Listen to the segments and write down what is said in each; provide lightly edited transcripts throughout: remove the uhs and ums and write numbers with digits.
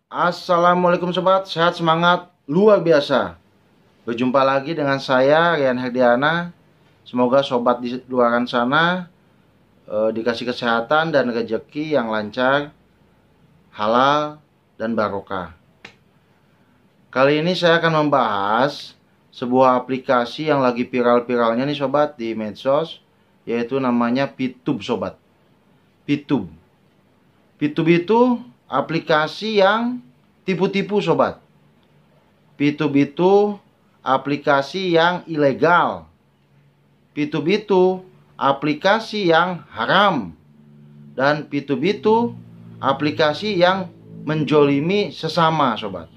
Assalamualaikum sobat, sehat semangat luar biasa. Berjumpa lagi dengan saya Rian Herdiana. Semoga sobat di luar sana dikasih kesehatan dan rezeki yang lancar, halal dan barokah. Kali ini saya akan membahas sebuah aplikasi yang lagi viral-viralnya nih sobat di medsos, yaitu namanya Pitup sobat. Pitup itu aplikasi yang tipu-tipu sobat. Pitup itu aplikasi yang ilegal. Pitup itu aplikasi yang haram. Dan Pitup itu aplikasi yang menjolimi sesama sobat.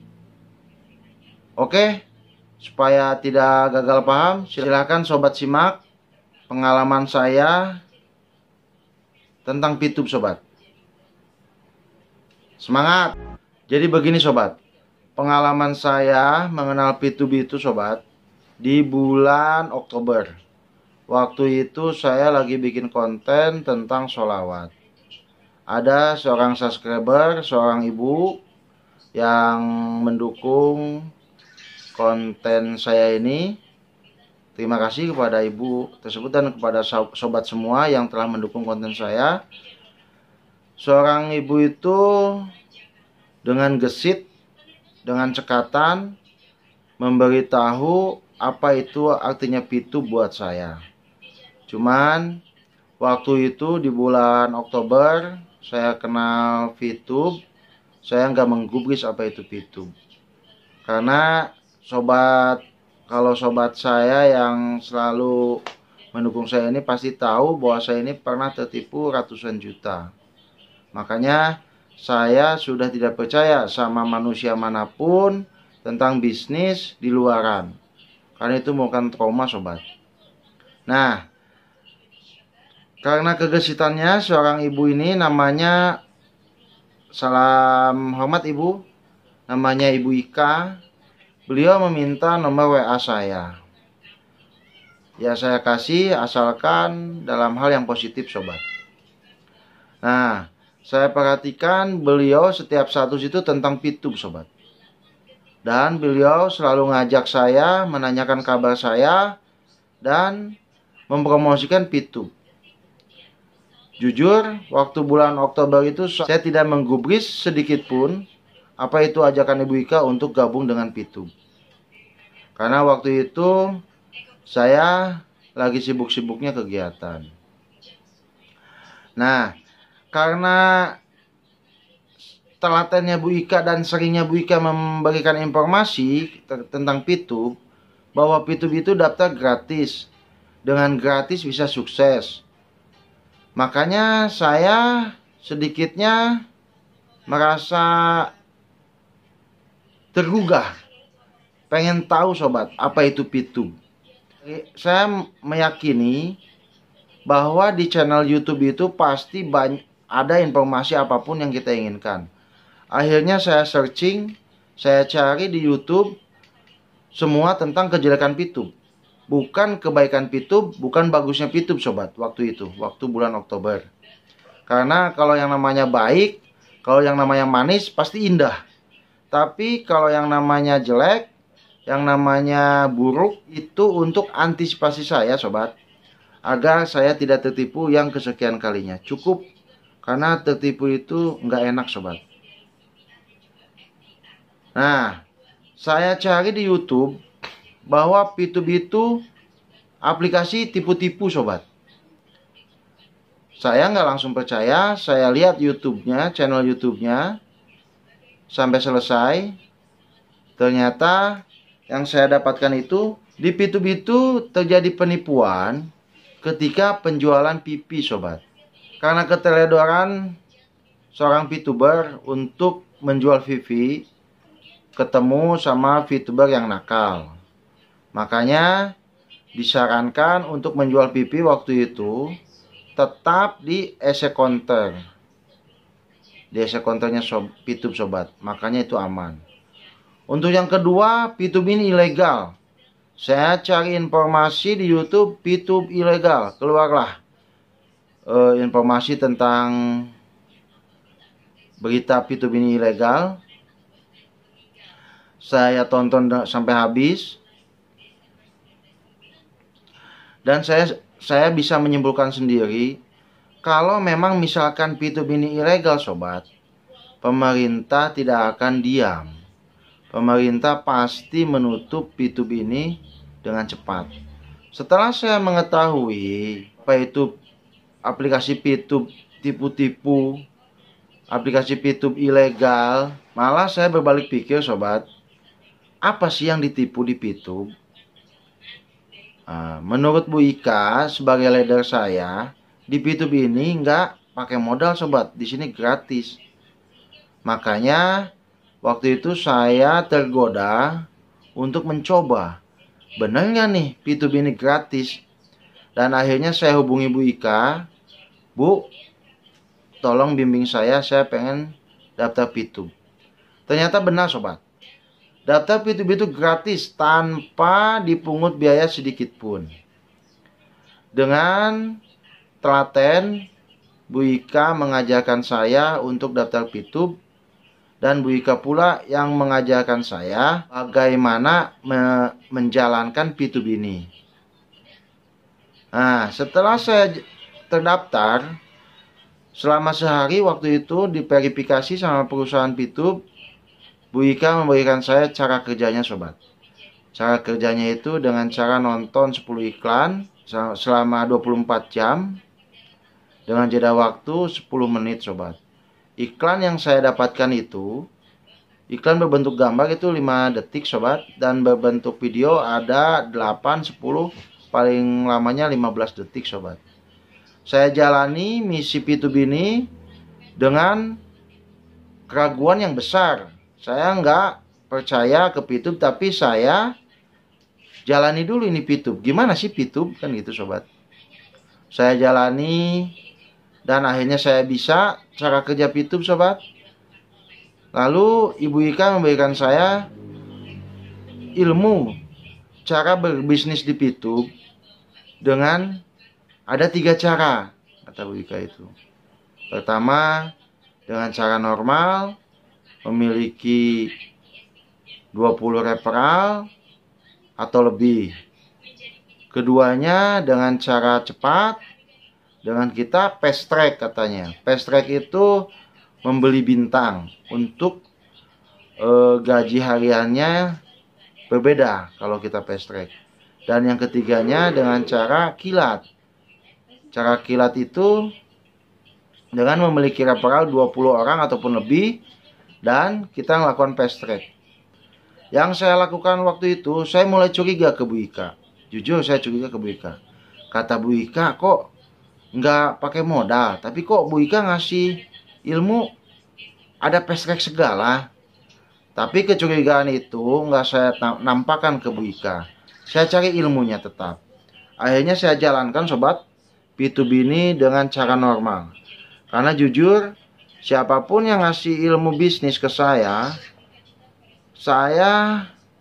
Oke, supaya tidak gagal paham, silahkan sobat simak pengalaman saya tentang Pitup sobat. Semangat! Jadi begini sobat, pengalaman saya mengenal Pitup itu sobat, di bulan Oktober. Waktu itu saya lagi bikin konten tentang sholawat. Ada seorang subscriber, seorang ibu yang mendukung konten saya ini. Terima kasih kepada ibu tersebut dan kepada sobat semua yang telah mendukung konten saya. Seorang ibu itu dengan gesit, dengan cekatan memberitahu apa itu artinya Pitup buat saya. Cuman waktu itu di bulan Oktober saya kenal Pitup, saya nggak menggubris apa itu Pitup. Karena kalau sobat saya yang selalu mendukung saya ini pasti tahu bahwa saya ini pernah tertipu ratusan juta. Makanya saya sudah tidak percaya sama manusia manapun tentang bisnis di luaran. Karena itu bukan trauma sobat. Nah, karena kegesitannya seorang ibu ini namanya, salam hormat ibu, namanya Ibu Ika. Beliau meminta nomor WA saya. Ya saya kasih asalkan dalam hal yang positif sobat. Nah, saya perhatikan beliau setiap status itu tentang Pitup sobat. Dan beliau selalu ngajak saya, menanyakan kabar saya, dan mempromosikan Pitup. Jujur, waktu bulan Oktober itu saya tidak menggubris sedikit pun apa itu ajakan Ibu Ika untuk gabung dengan Pitup. Karena waktu itu saya lagi sibuk-sibuknya kegiatan. Nah, karena telatennya Bu Ika dan seringnya Bu Ika memberikan informasi tentang Pitup, bahwa Pitup itu daftar gratis. Dengan gratis bisa sukses. Makanya saya sedikitnya merasa tergugah. Pengen tahu sobat, apa itu Pitup. Saya meyakini bahwa di channel YouTube itu pasti ada informasi apapun yang kita inginkan. Akhirnya saya searching, saya cari di YouTube semua tentang kejelekan Pitup. Bukan kebaikan Pitup, bukan bagusnya Pitup sobat waktu itu, waktu bulan Oktober. Karena kalau yang namanya baik, kalau yang namanya manis pasti indah. Tapi kalau yang namanya jelek, yang namanya buruk itu untuk antisipasi saya sobat, agar saya tidak tertipu yang kesekian kalinya. Cukup, karena tertipu itu nggak enak sobat. Nah, saya cari di YouTube bahwa Pitup itu aplikasi tipu-tipu sobat. Saya nggak langsung percaya, saya lihat YouTube-nya, channel YouTube-nya sampai selesai. Ternyata yang saya dapatkan itu di Pitup itu terjadi penipuan ketika penjualan pipi sobat. Karena keteledoran seorang VTuber untuk menjual pipi, ketemu sama VTuber yang nakal. Makanya disarankan untuk menjual pipi waktu itu tetap di EC Counter. Di EC Counternya Pitup sobat. Makanya itu aman. Untuk yang kedua, Pitup ini ilegal. Saya cari informasi di YouTube Pitup ilegal. Keluarlah informasi tentang berita Pitup ini ilegal. Saya tonton sampai habis. Dan saya bisa menyimpulkan sendiri, kalau memang misalkan P2P ini ilegal sobat, pemerintah tidak akan diam. Pemerintah pasti menutup P2P ini dengan cepat. Setelah saya mengetahui apa itu aplikasi P2P tipu-tipu, aplikasi P2P ilegal, malah saya berbalik pikir sobat, apa sih yang ditipu di P2P? Menurut Bu Ika sebagai leader saya, di P2P ini nggak pakai modal sobat, di sini gratis. Makanya waktu itu saya tergoda untuk mencoba, bener nggak nih P2P ini gratis? Dan akhirnya saya hubungi Bu Ika, Bu, tolong bimbing saya pengen daftar P2P. Ternyata benar sobat. Daftar P2P itu gratis tanpa dipungut biaya sedikit pun. Dengan telaten, Bu Ika mengajarkan saya untuk daftar P2P, dan Bu Ika pula yang mengajarkan saya bagaimana menjalankan P2P ini. Nah, setelah saya terdaftar, selama sehari waktu itu diverifikasi sama perusahaan P2P, Bu Ika memberikan saya cara kerjanya sobat. Cara kerjanya itu dengan cara nonton 10 iklan selama 24 jam dengan jeda waktu 10 menit sobat. Iklan yang saya dapatkan itu, iklan berbentuk gambar itu 5 detik sobat, dan berbentuk video ada 8, 10, paling lamanya 15 detik sobat. Saya jalani misi P2P ini dengan keraguan yang besar. Saya nggak percaya ke P2P, tapi saya jalani dulu ini P2P. Gimana sih P2P? Kan gitu sobat. Saya jalani dan akhirnya saya bisa cara kerja P2P sobat. Lalu Ibu Ika memberikan saya ilmu cara berbisnis di P2P dengan ada 3 cara, kata Bu Ika itu. Pertama, dengan cara normal, memiliki 20 referral atau lebih. Keduanya dengan cara cepat, dengan kita fast track katanya. Fast track itu membeli bintang untuk gaji hariannya berbeda kalau kita fast track. Dan yang ketiganya dengan cara kilat. Cara kilat itu dengan memiliki referral 20 orang ataupun lebih, dan kita melakukan fast track. Yang saya lakukan waktu itu, saya mulai curiga ke Bu Ika. Jujur saya curiga ke Bu Ika. Kata Bu Ika, kok nggak pakai modal, tapi kok Bu Ika ngasih ilmu ada fast track segala. Tapi kecurigaan itu nggak saya nampakkan ke Bu Ika. Saya cari ilmunya tetap. Akhirnya saya jalankan sobat P2P ini dengan cara normal. Karena jujur, siapapun yang ngasih ilmu bisnis ke saya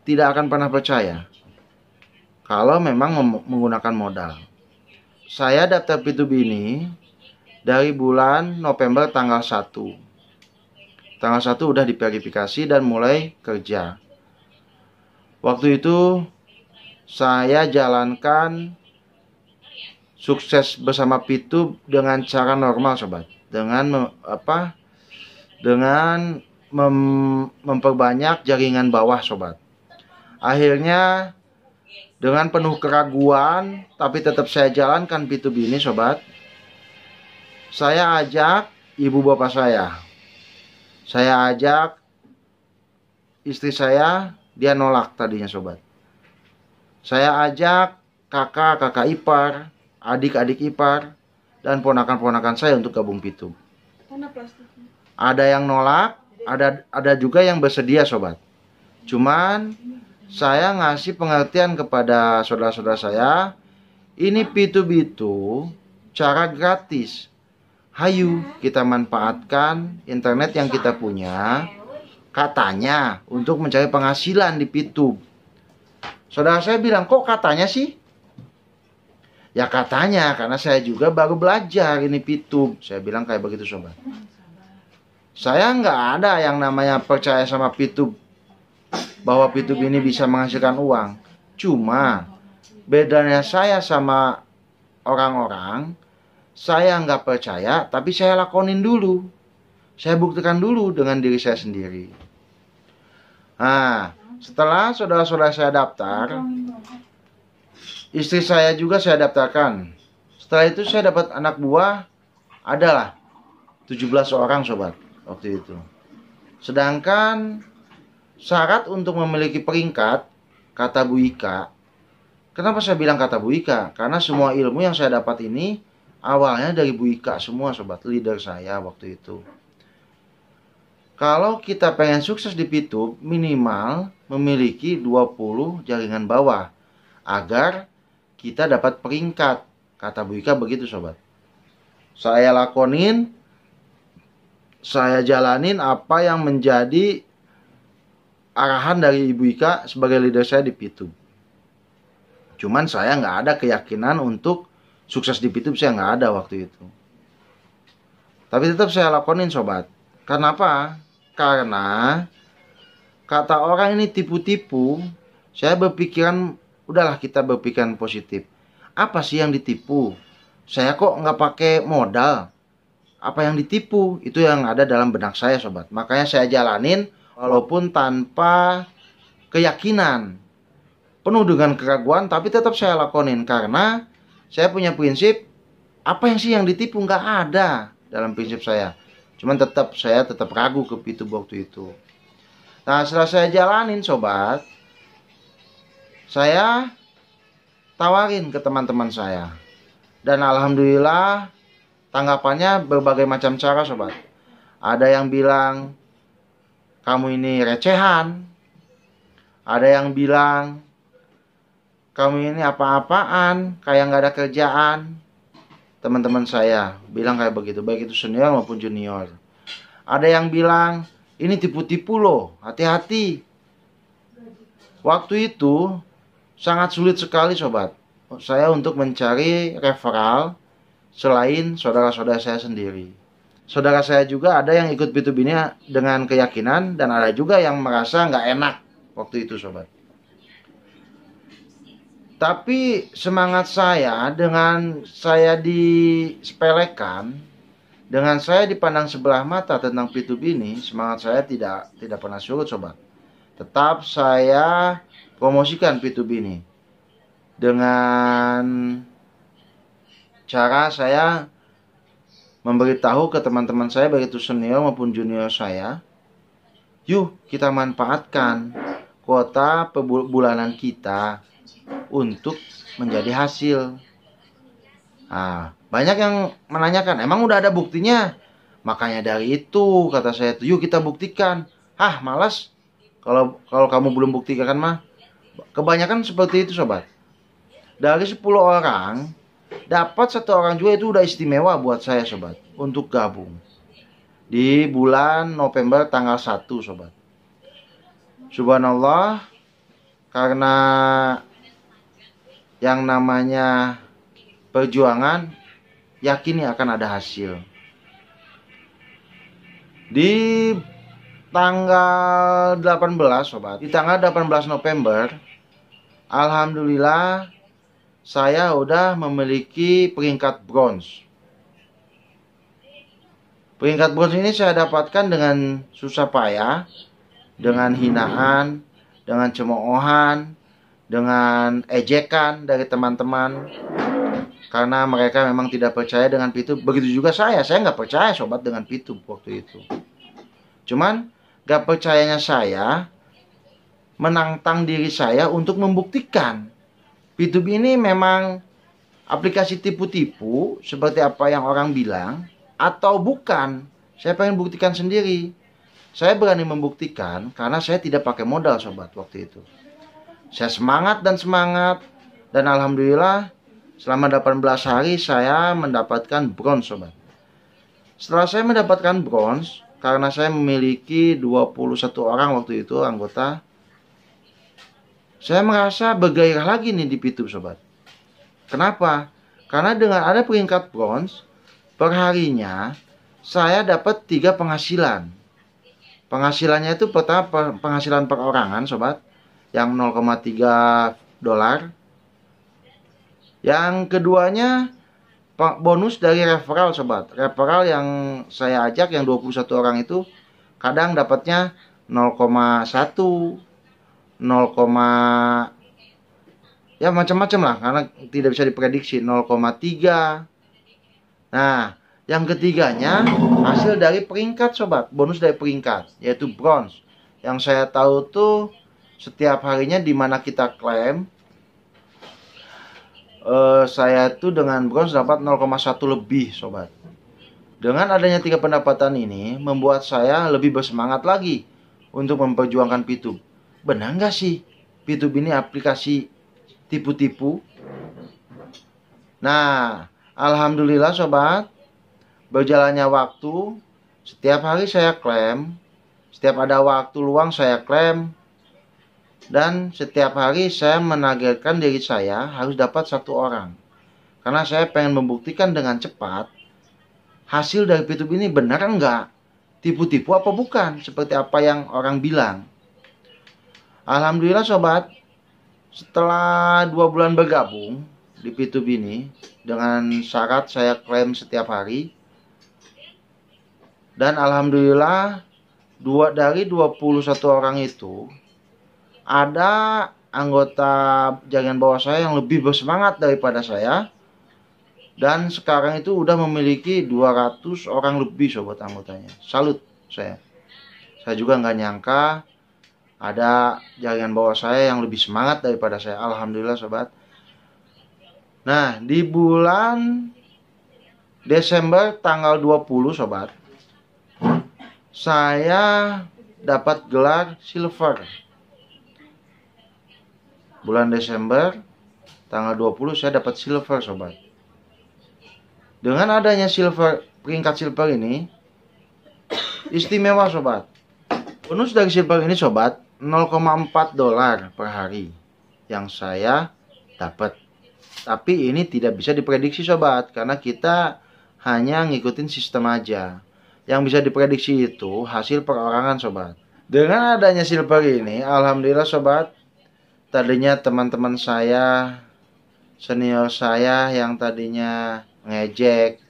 tidak akan pernah percaya kalau memang menggunakan modal. Saya daftar P2P ini dari bulan November tanggal 1. Tanggal 1 udah diverifikasi dan mulai kerja. Waktu itu saya jalankan sukses bersama P2P dengan cara normal sobat. Dengan memperbanyak jaringan bawah sobat. Akhirnya dengan penuh keraguan tapi tetap saya jalankan P2P ini sobat. Saya ajak ibu bapak saya. Saya ajak istri saya, dia nolak tadinya sobat. Saya ajak kakak ipar, adik-adik ipar, dan ponakan-ponakan saya untuk gabung P2P. Ada yang nolak, ada juga yang bersedia sobat. Cuman saya ngasih pengertian kepada saudara-saudara saya, ini P2P itu cara gratis. Hayu kita manfaatkan internet yang kita punya, katanya untuk mencari penghasilan di P2P. Saudara saya bilang, kok katanya sih? Ya katanya, karena saya juga baru belajar ini P2P. Saya bilang kayak begitu sobat. Saya nggak ada yang namanya percaya sama P2P bahwa P2P ini bisa menghasilkan uang. Cuma bedanya saya sama orang-orang, saya nggak percaya, tapi saya lakonin dulu. Saya buktikan dulu dengan diri saya sendiri. Nah, setelah saudara-saudara saya daftar, istri saya juga saya daftarkan. Setelah itu saya dapat anak buah, adalah 17 orang sobat waktu itu. Sedangkan syarat untuk memiliki peringkat, kata Bu Ika. Kenapa saya bilang kata Bu Ika? Karena semua ilmu yang saya dapat ini awalnya dari Bu Ika semua sobat, leader saya waktu itu. Kalau kita pengen sukses di P2P, minimal memiliki 20 jaringan bawah agar kita dapat peringkat. Kata Bu Ika begitu sobat. Saya lakonin, saya jalanin apa yang menjadi arahan dari Ibu Ika sebagai leader saya di P2P. Cuman saya nggak ada keyakinan untuk sukses di P2P, saya nggak ada waktu itu. Tapi tetap saya lakonin sobat. Kenapa? Karena kata orang ini tipu-tipu. Saya berpikiran, udahlah kita berpikiran positif. Apa sih yang ditipu? Saya kok nggak pakai modal. Apa yang ditipu? Itu yang ada dalam benak saya sobat. Makanya saya jalanin walaupun tanpa keyakinan. Penuh dengan keraguan, tapi tetap saya lakonin. Karena saya punya prinsip, apa yang sih yang ditipu? Nggak ada dalam prinsip saya. Cuman saya tetap ragu ke P2P waktu itu. Nah, setelah saya jalanin sobat, saya tawarin ke teman-teman saya. Dan alhamdulillah tanggapannya berbagai macam cara sobat. Ada yang bilang kamu ini recehan. Ada yang bilang kamu ini apa-apaan, kayak nggak ada kerjaan. Teman-teman saya bilang kayak begitu, baik itu senior maupun junior. Ada yang bilang ini tipu-tipu loh, hati-hati. Waktu itu sangat sulit sekali sobat saya untuk mencari referral selain saudara-saudara saya sendiri. Saudara saya juga ada yang ikut P2P ini dengan keyakinan, dan ada juga yang merasa nggak enak waktu itu sobat. Tapi semangat saya dengan saya disepelekan, dengan saya dipandang sebelah mata tentang P2P ini, semangat saya tidak pernah surut sobat. Tetap saya promosikan P2P ini dengan cara saya memberitahu ke teman-teman saya, baik itu senior maupun junior saya, yuk kita manfaatkan kuota bulanan kita untuk menjadi hasil. Nah, banyak yang menanyakan, emang udah ada buktinya? Makanya dari itu kata saya, yuk kita buktikan. Malas kalau kamu belum buktikan mah. Kebanyakan seperti itu sobat. Dari 10 orang dapat 1 orang juga, itu udah istimewa buat saya sobat untuk gabung di bulan November tanggal 1 sobat. Subhanallah, karena yang namanya perjuangan, yakini akan ada hasil. Di tanggal 18 sobat, di tanggal 18 November, alhamdulillah saya udah memiliki peringkat bronze. Peringkat bronze ini saya dapatkan dengan susah payah, dengan hinaan, dengan cemoohan, dengan ejekan dari teman-teman, karena mereka memang tidak percaya dengan P2P. Begitu juga saya nggak percaya sobat dengan P2P waktu itu. Cuman nggak percayanya saya menantang diri saya untuk membuktikan P2P ini memang aplikasi tipu-tipu seperti apa yang orang bilang atau bukan. Saya pengen buktikan sendiri. Saya berani membuktikan karena saya tidak pakai modal sobat waktu itu. Saya semangat, dan alhamdulillah selama 18 hari saya mendapatkan bronze sobat. Setelah saya mendapatkan bronze, karena saya memiliki 21 orang waktu itu anggota, saya merasa bergairah lagi nih di P2P sobat. Kenapa? Karena dengan ada peringkat bronze, perharinya saya dapat 3 penghasilan. Penghasilannya itu pertama penghasilan perorangan sobat, yang 0,3 dolar. Yang keduanya bonus dari referral sobat. Referral yang saya ajak yang 21 orang itu kadang dapatnya 0,1, 0, ya macam-macam lah, karena tidak bisa diprediksi, 0,3. Nah, yang ketiganya hasil dari peringkat sobat, bonus dari peringkat, yaitu bronze. Yang saya tahu tuh setiap harinya di mana kita klaim, saya tuh dengan bronze dapat 0,1 lebih sobat. Dengan adanya 3 pendapatan ini membuat saya lebih bersemangat lagi untuk memperjuangkan P2. Benar nggak sih P2 ini aplikasi tipu-tipu? Nah, alhamdulillah sobat, berjalannya waktu, setiap hari saya klaim, setiap ada waktu luang saya klaim, dan setiap hari saya menargetkan diri saya harus dapat 1 orang. Karena saya pengen membuktikan dengan cepat, hasil dari P2P ini benar enggak? Tipu-tipu apa bukan? Seperti apa yang orang bilang. Alhamdulillah sobat, setelah 2 bulan bergabung di P2P ini, dengan syarat saya klaim setiap hari, dan alhamdulillah dari 21 orang itu ada anggota jaringan bawah saya yang lebih bersemangat daripada saya, dan sekarang itu udah memiliki 200 orang lebih sobat anggotanya. Salut saya juga nggak nyangka ada jaringan bawah saya yang lebih semangat daripada saya. Alhamdulillah sobat. Nah, di bulan Desember tanggal 20 sobat, saya dapat gelar silver. Bulan Desember tanggal 20 saya dapat silver sobat. Dengan adanya peringkat silver ini istimewa sobat. Bonus dari silver ini sobat 0,4 dolar per hari yang saya dapat. Tapi ini tidak bisa diprediksi sobat, karena kita hanya ngikutin sistem aja. Yang bisa diprediksi itu hasil perorangan sobat. Dengan adanya silver ini, alhamdulillah sobat, tadinya teman-teman saya, senior saya yang tadinya ngejek,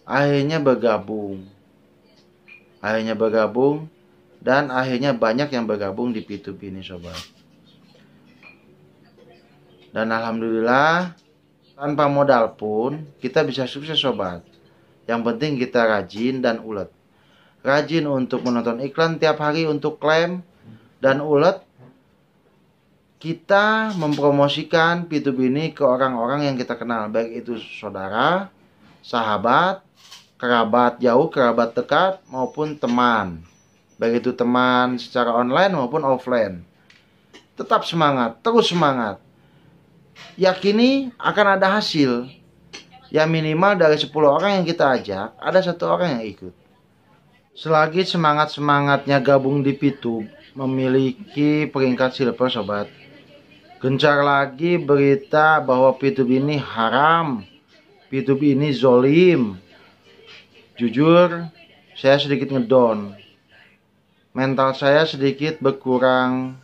akhirnya bergabung. Dan akhirnya banyak yang bergabung di P2P ini sobat. Dan alhamdulillah tanpa modal pun kita bisa sukses sobat. Yang penting kita rajin dan ulet. Rajin untuk menonton iklan tiap hari untuk klaim, dan ulet kita mempromosikan P2P ini ke orang-orang yang kita kenal, baik itu saudara, sahabat, kerabat jauh, kerabat dekat, maupun teman. Baik itu teman secara online maupun offline. Tetap semangat, terus semangat. Yakini akan ada hasil. Ya minimal dari 10 orang yang kita ajak, ada 1 orang yang ikut. Selagi semangat-semangatnya gabung di P2, memiliki peringkat silver sobat, gencar lagi berita bahwa P2P ini haram, P2P ini zolim. Jujur, saya sedikit ngedown. Mental saya sedikit berkurang.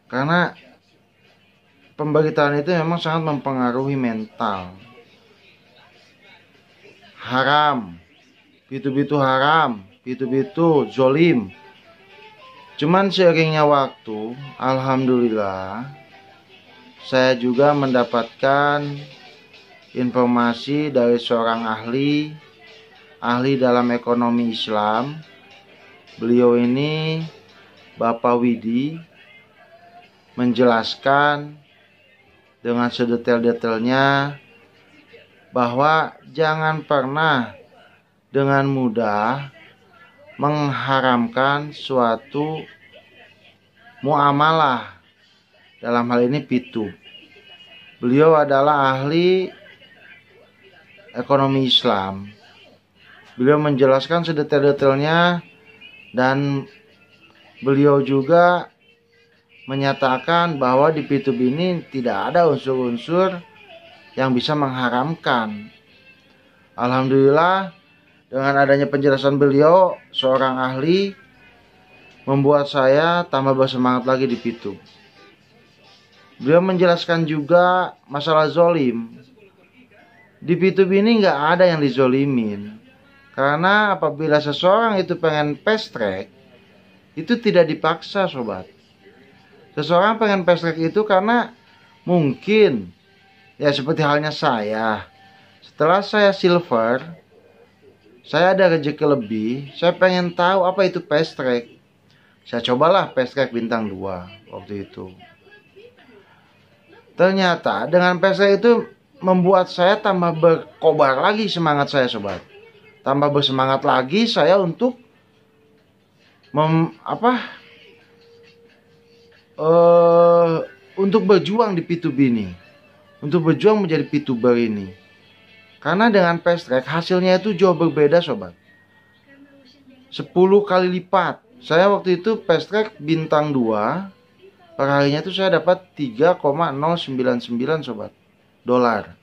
Karena pemberitaan itu memang sangat mempengaruhi mental. Haram, P2P itu haram, P2P itu zolim. Cuman seiringnya waktu, alhamdulillah, saya juga mendapatkan informasi dari seorang ahli dalam ekonomi Islam. Beliau ini Bapak Widi, menjelaskan dengan sedetail-detailnya bahwa jangan pernah dengan mudah mengharamkan suatu muamalah, dalam hal ini P2. Beliau adalah ahli ekonomi Islam. Beliau menjelaskan sedetail-detailnya, dan beliau juga menyatakan bahwa di P2P ini tidak ada unsur-unsur yang bisa mengharamkan. Alhamdulillah, Dengan adanya penjelasan beliau, seorang ahli, membuat saya tambah bersemangat lagi di Pitu. Beliau menjelaskan juga masalah zolim. Di Pitu ini nggak ada yang dizolimin. Karena apabila seseorang itu pengen fast track, itu tidak dipaksa sobat. Seseorang pengen fast track itu karena mungkin, ya seperti halnya saya. Setelah saya silver, saya ada rezeki lebih, saya pengen tahu apa itu fast track. Saya cobalah fast track bintang 2 waktu itu. Ternyata dengan fast track itu membuat saya tambah berkobar lagi semangat saya sobat. Tambah bersemangat lagi saya untuk untuk berjuang di P2B ini. Untuk berjuang menjadi P2ber ini. Karena dengan fast track hasilnya itu jauh berbeda sobat. 10 kali lipat. Saya waktu itu fast track bintang 2, perharinya itu saya dapat 3,099 sobat dolar.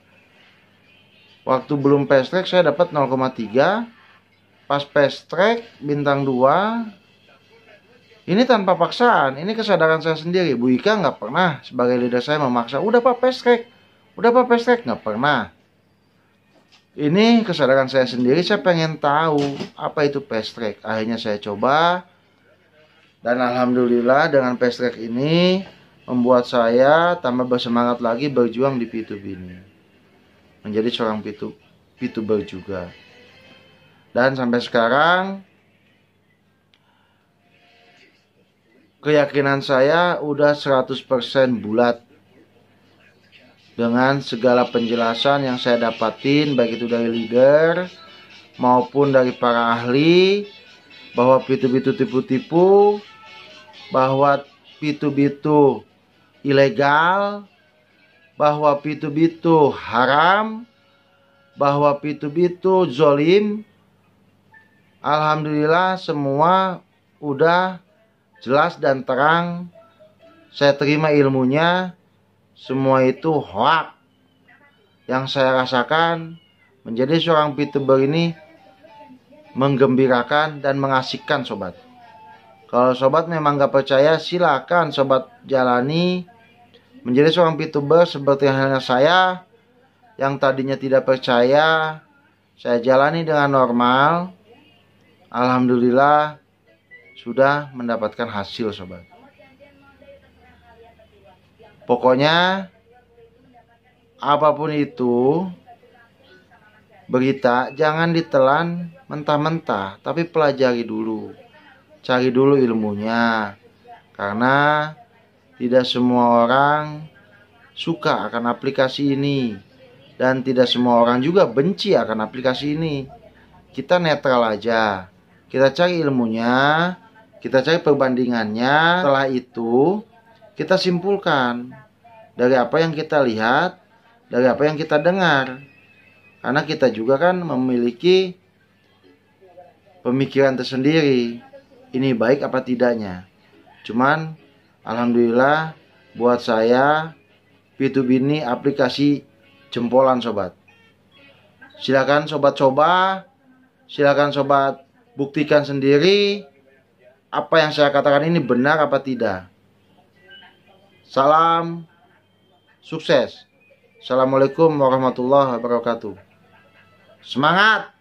Waktu belum fast track saya dapat 0,3. Pas fast track bintang 2, ini tanpa paksaan, ini kesadaran saya sendiri. Bu Ika nggak pernah sebagai leader saya memaksa, udah pak fast track, nggak pernah. Ini kesadaran saya sendiri, saya pengen tahu apa itu fast track. Akhirnya saya coba, dan alhamdulillah dengan fast track ini membuat saya tambah bersemangat lagi berjuang di P2B ini, menjadi seorang P2ber juga. Dan sampai sekarang keyakinan saya udah 100% bulat dengan segala penjelasan yang saya dapatin, baik itu dari leader maupun dari para ahli, bahwa P2B itu tipu-tipu, bahwa P2B itu ilegal, bahwa P2B itu haram, bahwa P2B itu zolim. Alhamdulillah semua udah jelas dan terang. Saya terima ilmunya. Semua itu hoax. Yang saya rasakan menjadi seorang P2ber ini menggembirakan dan mengasihkan sobat. Kalau sobat memang gak percaya, silakan sobat jalani menjadi seorang P2ber seperti halnya saya yang tadinya tidak percaya. Saya jalani dengan normal. Alhamdulillah sudah mendapatkan hasil sobat. Pokoknya apapun itu berita jangan ditelan mentah-mentah, tapi pelajari dulu. Cari dulu ilmunya. Karena tidak semua orang suka akan aplikasi ini, dan tidak semua orang juga benci akan aplikasi ini. Kita netral aja. Kita cari ilmunya, kita cari perbandingannya. Setelah itu kita simpulkan dari apa yang kita lihat, dari apa yang kita dengar. Karena kita juga kan memiliki pemikiran tersendiri. Ini baik apa tidaknya. Cuman alhamdulillah buat saya P2B ini aplikasi jempolan sobat. Silakan sobat coba, silakan sobat buktikan sendiri apa yang saya katakan ini benar apa tidak. Salam sukses. Assalamualaikum warahmatullahi wabarakatuh. Semangat!